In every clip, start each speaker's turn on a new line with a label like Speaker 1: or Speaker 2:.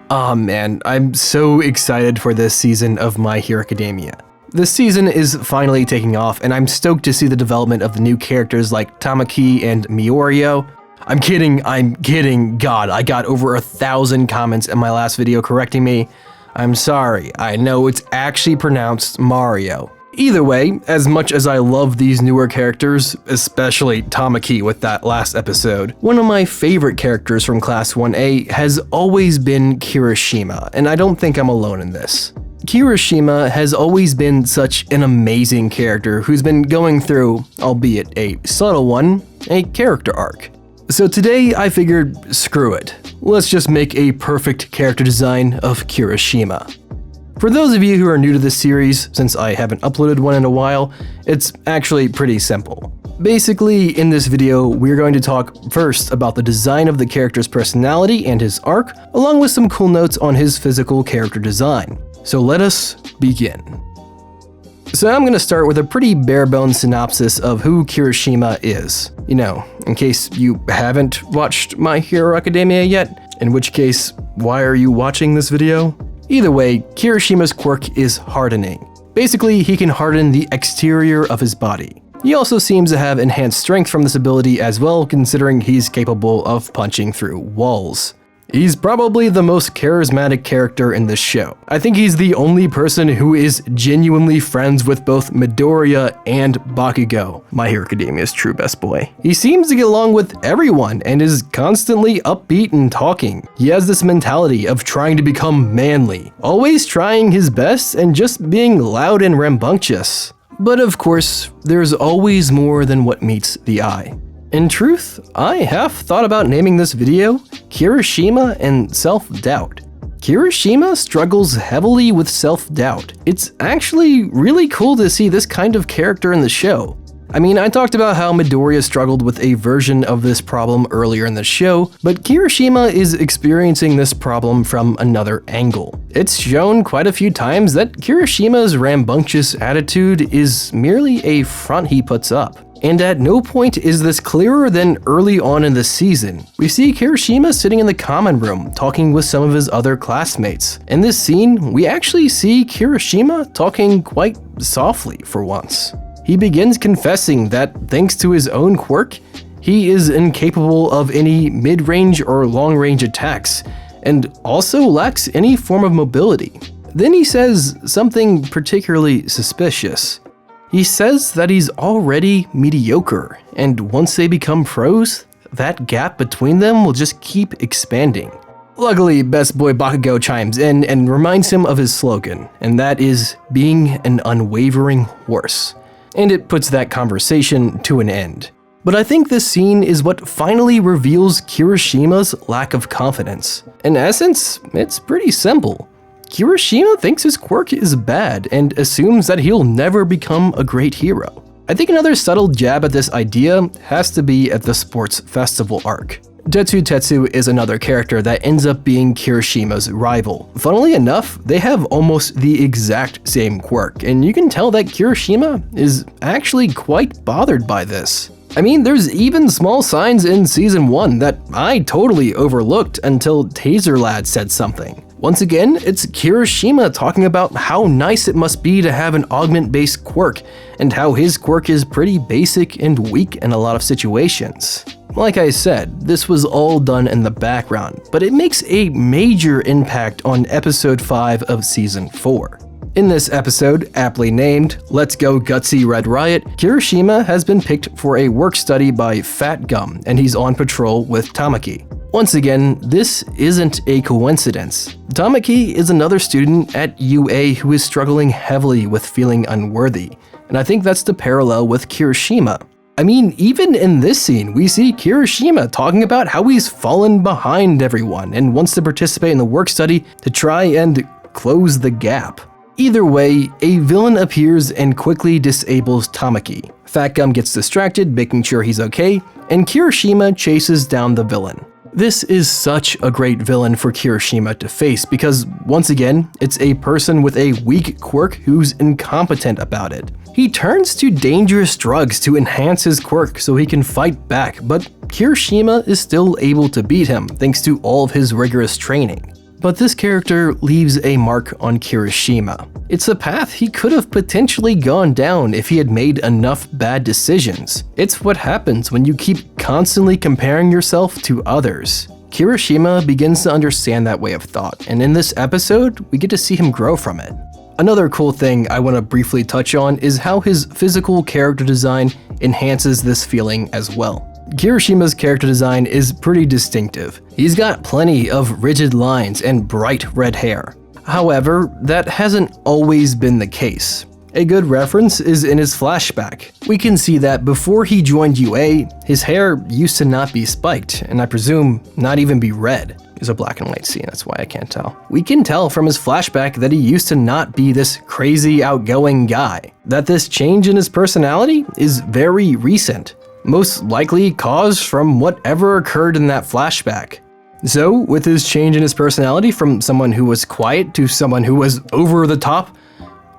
Speaker 1: Aw man, I'm so excited for this season of My Hero Academia. This season is finally taking off, and I'm stoked to see the development of the new characters like Tamaki and Miorio. I'm kidding, God, I got over 1,000 comments in my last video correcting me. I'm sorry, I know it's actually pronounced Mario. Either way, as much as I love these newer characters, especially Tamaki with that last episode, one of my favorite characters from Class 1A has always been Kirishima, and I don't think I'm alone in this. Kirishima has always been such an amazing character who's been going through, albeit a subtle one, a character arc. So today I figured, screw it, let's just make a perfect character design of Kirishima. For those of you who are new to this series, since I haven't uploaded one in a while, it's actually pretty simple. Basically, in this video, we're going to talk first about the design of the character's personality and his arc, along with some cool notes on his physical character design. So let us begin. So I'm going to start with a pretty bare-bones synopsis of who Kirishima is. You know, in case you haven't watched My Hero Academia yet, in which case, why are you watching this video? Either way, Kirishima's quirk is hardening. Basically, he can harden the exterior of his body. He also seems to have enhanced strength from this ability as well, considering he's capable of punching through walls. He's probably the most charismatic character in this show. I think he's the only person who is genuinely friends with both Midoriya and Bakugo, My Hero Academia's true best boy. He seems to get along with everyone and is constantly upbeat and talking. He has this mentality of trying to become manly, always trying his best and just being loud and rambunctious. But of course, there's always more than what meets the eye. In truth, I have thought about naming this video Kirishima and Self-Doubt. Kirishima struggles heavily with self-doubt. It's actually really cool to see this kind of character in the show. I mean, I talked about how Midoriya struggled with a version of this problem earlier in the show, but Kirishima is experiencing this problem from another angle. It's shown quite a few times that Kirishima's rambunctious attitude is merely a front he puts up. And at no point is this clearer than early on in the season. We see Kirishima sitting in the common room, talking with some of his other classmates. In this scene, we actually see Kirishima talking quite softly for once. He begins confessing that thanks to his own quirk, he is incapable of any mid-range or long-range attacks, and also lacks any form of mobility. Then he says something particularly suspicious. He says that he's already mediocre, and once they become pros, that gap between them will just keep expanding. Luckily, best boy Bakugo chimes in and reminds him of his slogan, and that is being an unwavering horse. And it puts that conversation to an end. But I think this scene is what finally reveals Kirishima's lack of confidence. In essence, it's pretty simple. Kirishima thinks his quirk is bad and assumes that he'll never become a great hero. I think another subtle jab at this idea has to be at the sports festival arc. Tetsu is another character that ends up being Kirishima's rival. Funnily enough, they have almost the exact same quirk, and you can tell that Kirishima is actually quite bothered by this. I mean, there's even small signs in Season 1 that I totally overlooked until Taser Lad said something. Once again, it's Kirishima talking about how nice it must be to have an augment-based quirk, and how his quirk is pretty basic and weak in a lot of situations. Like I said, this was all done in the background, but it makes a major impact on Episode 5 of Season 4. In this episode, aptly named Let's Go Gutsy Red Riot, Kirishima has been picked for a work study by Fat Gum, and he's on patrol with Tamaki. Once again, this isn't a coincidence. Tamaki is another student at UA who is struggling heavily with feeling unworthy, and I think that's the parallel with Kirishima. I mean, even in this scene, we see Kirishima talking about how he's fallen behind everyone and wants to participate in the work study to try and close the gap. Either way, a villain appears and quickly disables Tamaki. Fat Gum gets distracted, making sure he's okay, and Kirishima chases down the villain. This is such a great villain for Kirishima to face because, once again, it's a person with a weak quirk who's incompetent about it. He turns to dangerous drugs to enhance his quirk so he can fight back, but Kirishima is still able to beat him thanks to all of his rigorous training. But this character leaves a mark on Kirishima. It's a path he could have potentially gone down if he had made enough bad decisions. It's what happens when you keep constantly comparing yourself to others. Kirishima begins to understand that way of thought, and in this episode, we get to see him grow from it. Another cool thing I want to briefly touch on is how his physical character design enhances this feeling as well. Kirishima's character design is pretty distinctive. He's got plenty of rigid lines and bright red hair. However, that hasn't always been the case. A good reference is in his flashback. We can see that before he joined UA, his hair used to not be spiked, and I presume not even be red. It's a black and white scene, that's why I can't tell. We can tell from his flashback that he used to not be this crazy outgoing guy. That this change in his personality is very recent, most likely caused from whatever occurred in that flashback. So, with his change in his personality from someone who was quiet to someone who was over the top,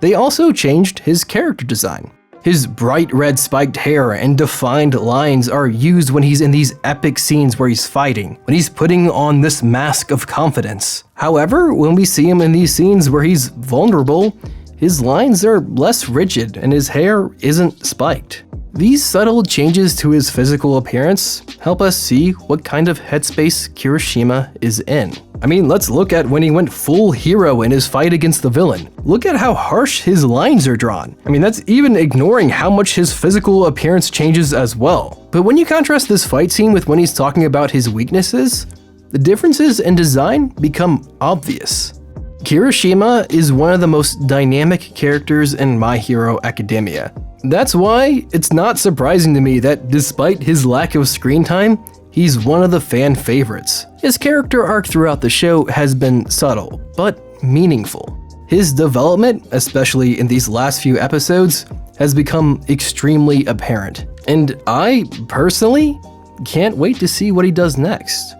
Speaker 1: they also changed his character design. His bright red spiked hair and defined lines are used when he's in these epic scenes where he's fighting, when he's putting on this mask of confidence. However, when we see him in these scenes where he's vulnerable, his lines are less rigid and his hair isn't spiked. These subtle changes to his physical appearance help us see what kind of headspace Kirishima is in. I mean, let's look at when he went full hero in his fight against the villain. Look at how harsh his lines are drawn. I mean, that's even ignoring how much his physical appearance changes as well. But when you contrast this fight scene with when he's talking about his weaknesses, the differences in design become obvious. Kirishima is one of the most dynamic characters in My Hero Academia. That's why it's not surprising to me that despite his lack of screen time, he's one of the fan favorites. His character arc throughout the show has been subtle, but meaningful. His development, especially in these last few episodes, has become extremely apparent. And I, personally, can't wait to see what he does next.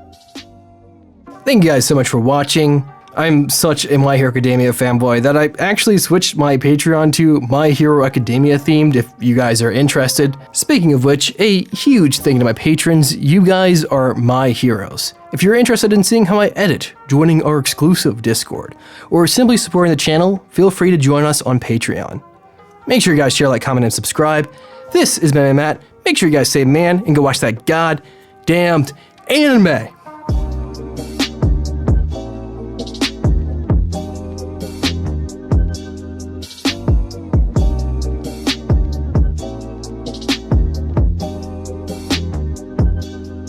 Speaker 1: Thank you guys so much for watching. I'm such a My Hero Academia fanboy that I actually switched my Patreon to My Hero Academia themed if you guys are interested. Speaking of which, a huge thing to my patrons, you guys are my heroes. If you're interested in seeing how I edit, joining our exclusive Discord, or simply supporting the channel, feel free to join us on Patreon. Make sure you guys share, like, comment, and subscribe. This is Manime Matt. Make sure you guys say man and go watch that goddamned anime.